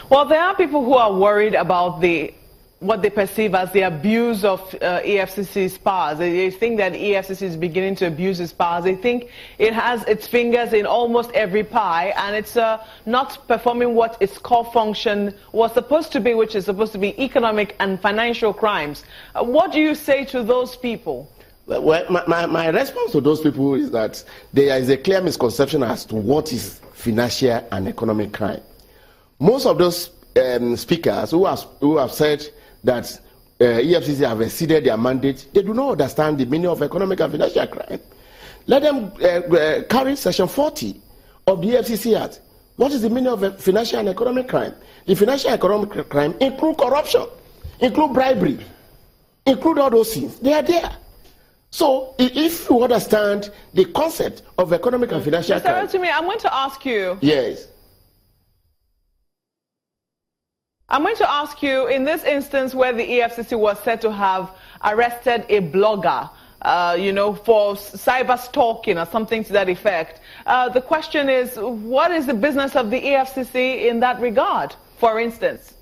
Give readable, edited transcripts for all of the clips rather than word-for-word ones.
Well, there are people who are worried about what they perceive as the abuse of EFCC's powers. They think that EFCC is beginning to abuse its powers. They think it has its fingers in almost every pie, and it's not performing what its core function was supposed to be, which is supposed to be economic and financial crimes. What do you say to those people? Well, my response to those people is that there is a clear misconception as to what is financial and economic crime. Most of those speakers who have said that EFCC have exceeded their mandate, they do not understand the meaning of economic and financial crime. Let them carry Section 40 of the EFCC Act. What is the meaning of a financial and economic crime? The financial and economic crime include corruption, include bribery, include all those things. They are there. So if you understand the concept of economic and financial crime... Mr. Rotimi, I'm going to ask you... Yes. I'm going to ask you, in this instance where the EFCC was said to have arrested a blogger, for cyber stalking or something to that effect, the question is, what is the business of the EFCC in that regard, for instance?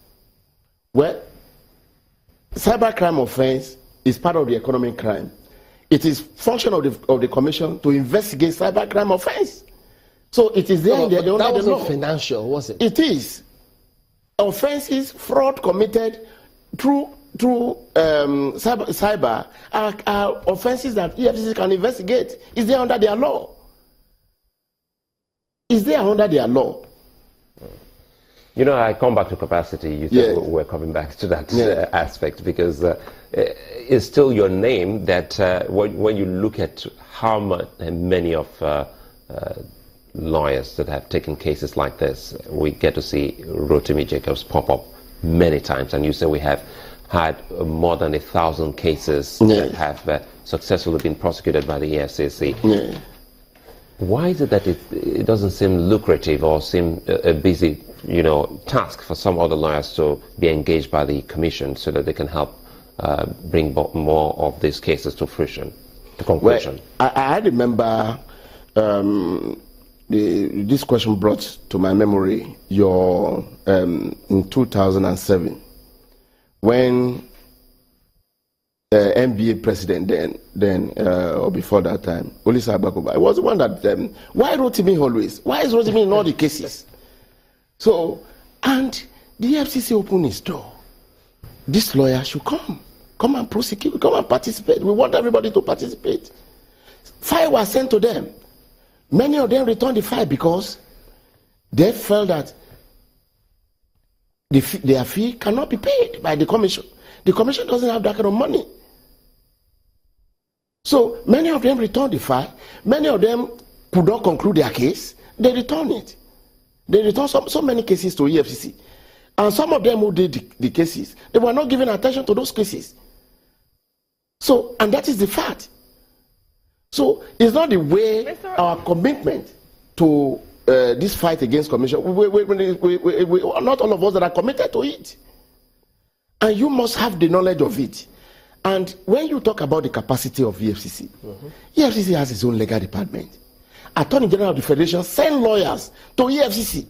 Well, cybercrime offense is part of the economic crime. It is function of the commission to investigate cybercrime offense. So it is there. That wasn't financial, was it? It is. Offenses, fraud committed through cyber are offenses that EFCC can investigate. Is there under their law? Is there under their law? You know, I come back to capacity. You said we're coming back to that aspect because it's still your name that when you look at how many of lawyers that have taken cases like this, we get to see Rotimi Jacobs pop up many times, and you say we have had more than 1,000 cases that have successfully been prosecuted by the EFCC. Why is it that it doesn't seem lucrative or seem a busy, task for some other lawyers to be engaged by the commission so that they can help bring more of these cases to fruition, to conclusion? Well, I remember this question brought to my memory in 2007 when the NBA president then or before that time, Olisa Abakuba, was the one that why Rotimi always? Why is Rotimi in all the cases? So, and the FCC opened its door. This lawyer should come and prosecute, come and participate. We want everybody to participate. File was sent to them. Many of them returned the file because they felt that their fee cannot be paid by the commission. The commission doesn't have that kind of money. So many of them returned the file. Many of them could not conclude their case. They returned it. They returned so many cases to EFCC. And some of them who did the cases, they were not giving attention to those cases. So, and that is the fact. So it's not the way our commitment to this fight against commission. Not all of us that are committed to it. And you must have the knowledge of it. And when you talk about the capacity of EFCC, EFCC has its own legal department. Attorney General of the Federation send lawyers to EFCC.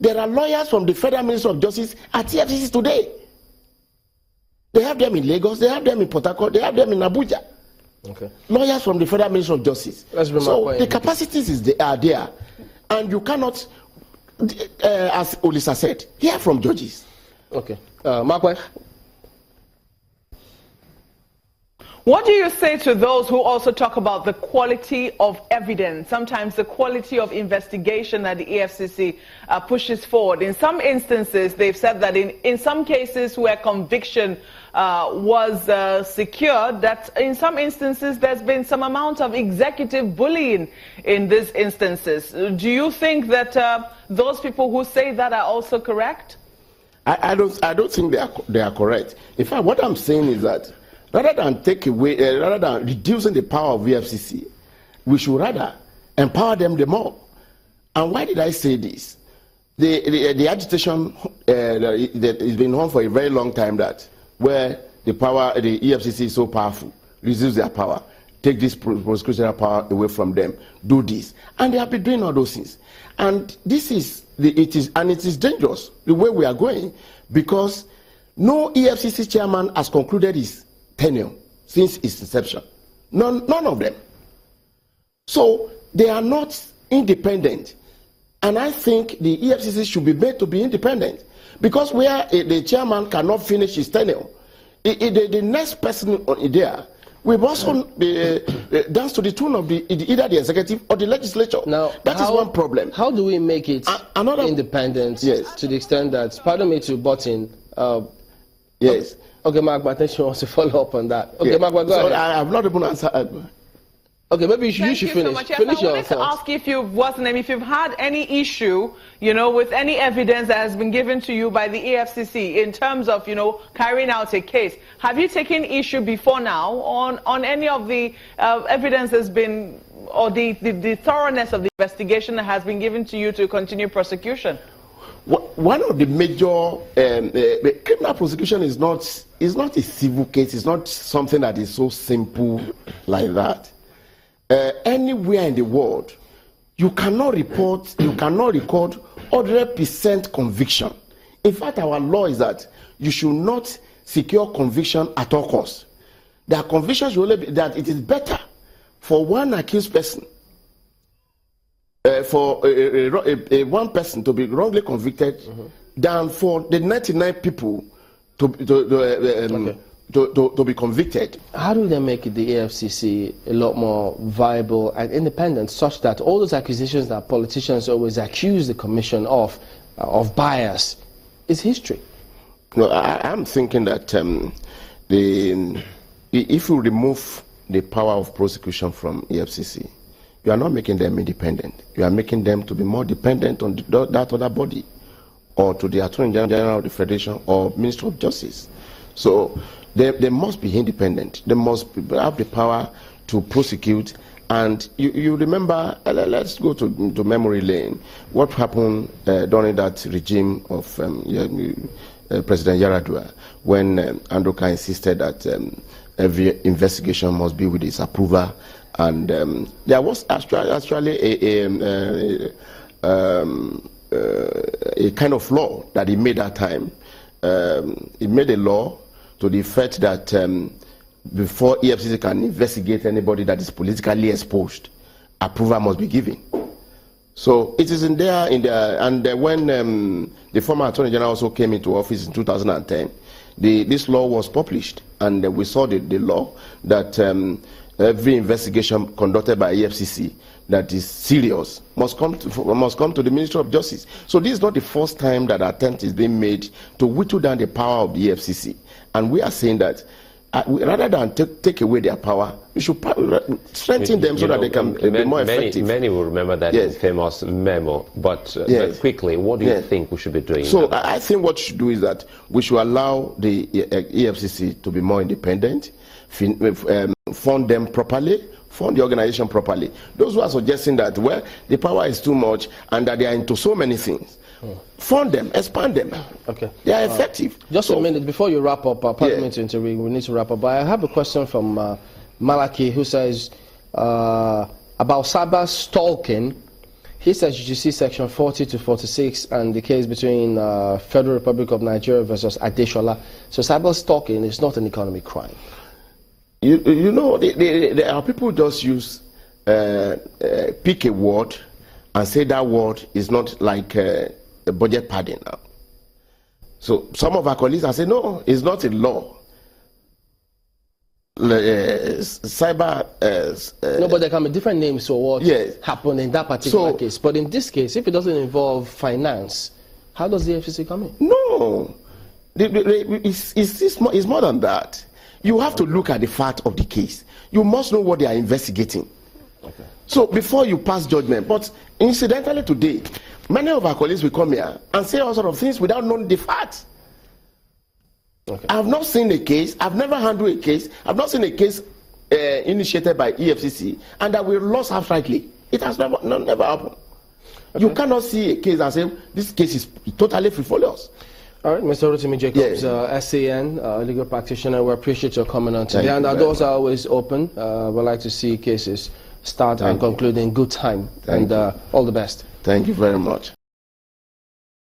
There are lawyers from the Federal Ministry of Justice at EFCC today. They have them in Lagos, they have them in Port Harcourt, they have them in Abuja. Okay. Lawyers from the Federal Ministry of Justice. So the capacities are there. And you cannot, as Olisa said, hear from judges. Okay. Mark, what do you say to those who also talk about the quality of evidence, sometimes the quality of investigation that the EFCC pushes forward? In some instances, they've said that in some cases where conviction was secured, that in some instances there's been some amount of executive bullying in these instances. Do you think that those people who say that are also correct? I don't think they are correct. In fact, what I'm saying is that rather than reducing the power of EFCC, we should rather empower them the more. And why did I say this? The agitation that has been on for a very long time, that where the EFCC is so powerful, reduce their power. take this prosecutorial power away from them, do this. And they have been doing all those things. And it is dangerous the way we are going, because no EFCC chairman has concluded his tenure since its inception. None of them. So they are not independent. And I think the EFCC should be made to be independent, because where the chairman cannot finish his tenure, the next person there will also dance to the tune of either the executive or the legislature. Now, that is one problem. How do we make it independent to the extent that, pardon me to butt in, yes. Okay, Mark, but I think she wants to follow up on that. Okay, Mark, go ahead. I have not even answered. Okay, maybe you should finish. Yes, I wanted to ask if you've had any issue, with any evidence that has been given to you by the EFCC in terms of, carrying out a case. Have you taken issue before now on any of the evidence has been, or the thoroughness of the investigation that has been given to you to continue prosecution? One of the major criminal prosecution is not a civil case. It's not something that is so simple like that. Anywhere in the world, you cannot record 100% conviction. In fact, our law is that you should not secure conviction at all costs. There are convictions that it is better for one accused person, for one person to be wrongly convicted, than for the 99 people to be convicted. How do they make the EFCC a lot more viable and independent, such that all those accusations that politicians always accuse the commission of bias is history? No, I'm thinking that if you remove the power of prosecution from EFCC, you are not making them independent. You are making them to be more dependent on that other body, or to the Attorney General of the Federation or Minister of Justice. So they must be independent. They must have the power to prosecute. And you remember, let's go to memory lane. What happened during that regime of President Yaradua, when Andoka insisted that every investigation must be with his approval, and there was actually a kind of law that he made that time. He made a law to the effect that before EFCC can investigate anybody that is politically exposed, approval must be given. So it is in there, and when the former Attorney General also came into office in 2010, this law was published, and we saw the law that every investigation conducted by EFCC that is serious must come to the Ministry of Justice. So this is not the first time that attempt is being made to whittle down the power of the EFCC, and we are saying that rather than take away their power, we should strengthen them so that they can be more effective. Many will remember that famous memo, but quickly, what do you think we should be doing? So I think what we should do is that we should allow the EFCC to be more independent, fund them properly, fund the organization properly. Those who are suggesting that, well, the power is too much and that they are into so many things, fund them, expand them. Okay, they are effective. Just a minute before you wrap up. Pardon me to intervene. We need to wrap up. But I have a question from Malaki, who says about cyber stalking. He says you should see section 40 to 46 and the case between Federal Republic of Nigeria versus Adeshola. So cyber stalking is not an economic crime. You know, there are people who just use pick a word and say that word is not like a budget padding now. So some of our colleagues are saying, no, it's not a law. Cyber... no, but there can be different names for what happened in that particular case. But in this case, if it doesn't involve finance, how does the FCC come in? No. It's more than that. You have to look at the fact of the case. You must know what they are investigating. Okay. So before you pass judgment. But incidentally today, many of our colleagues will come here and say all sorts of things without knowing the facts. Okay. I have not seen a case, I've never handled a case, I've not seen a case initiated by EFCC and that we lost outrightly. It has never happened. Okay. You cannot see a case and say this case is totally frivolous. All right, Mr. Rotimi Jacobs, Yes. SAN, legal practitioner, we appreciate your coming on today. And our doors are always open. We'd like to see cases start and conclude in good time. And all the best. Thank you very much.